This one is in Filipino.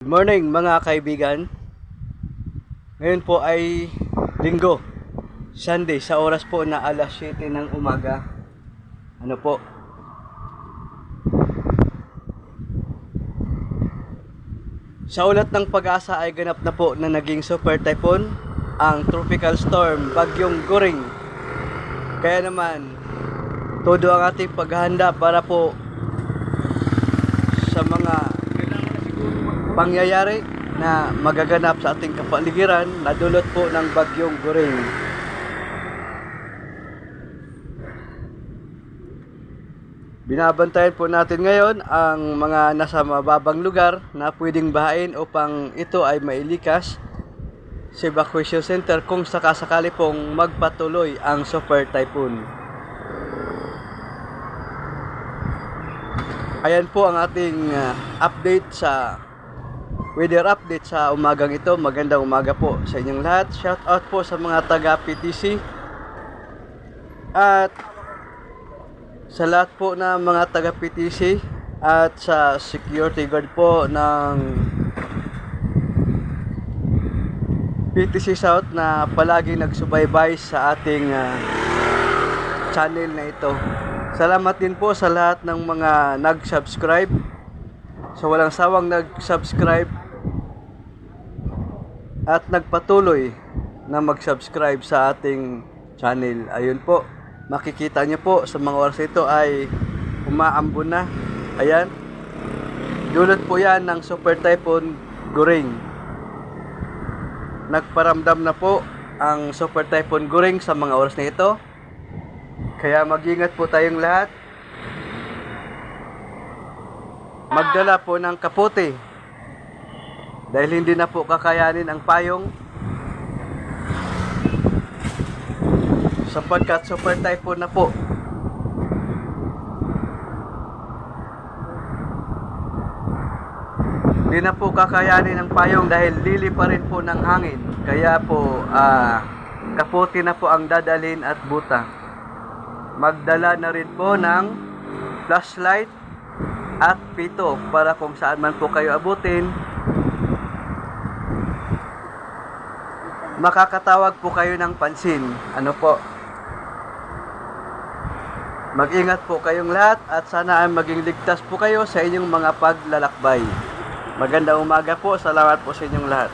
Good morning mga kaibigan. Ngayon po ay Linggo, Sunday, sa oras po na alas 7 ng umaga. Ano po? Sa ulat ng Pag-asa ay ganap na po na naging super typhoon ang tropical storm Bagyong Goring. Kaya naman, todo ang ating paghahanda para po sa mga pangyayari na magaganap sa ating kapaligiran na dulot po ng Bagyong Goring. Binabantayan po natin ngayon ang mga nasa mababang lugar na pwedeng bahain upang ito ay mailikas sa evacuation center kung sakasakali pong magpatuloy ang super typhoon. Ayan po ang ating update sa weather update sa umagang ito. Magandang umaga po sa inyong lahat. Shout out po sa mga taga PTC at sa lahat po na mga taga PTC at sa security guard po ng PTC South na palagi nagsubaybay sa ating channel na ito. Salamat din po sa lahat ng mga nag-subscribe, sa walang sawang nag-subscribe at nagpatuloy na mag-subscribe sa ating channel. Ayun po, makikita nyo po sa mga oras ito ay umaambon na. Ayan, dulot po yan ng super typhoon Goring. Nagparamdam na po ang super typhoon Goring sa mga oras na ito, kaya mag-ingat po tayong lahat. Magdala po ng kapote dahil hindi na po kakayanin ang payong sapagkat super typhoon na po. Hindi na po kakayanin ang payong dahil lili pa rin po ng hangin. Kaya po kapote na po ang dadalhin at buta. Magdala na rin po ng flashlight at pito para kung saan man po kayo abutin, makakatawag po kayo ng pansin. Ano po? Mag-ingat po kayong lahat at sana ay maging ligtas po kayo sa inyong mga paglalakbay. Magandang umaga po. Salamat po sa inyong lahat.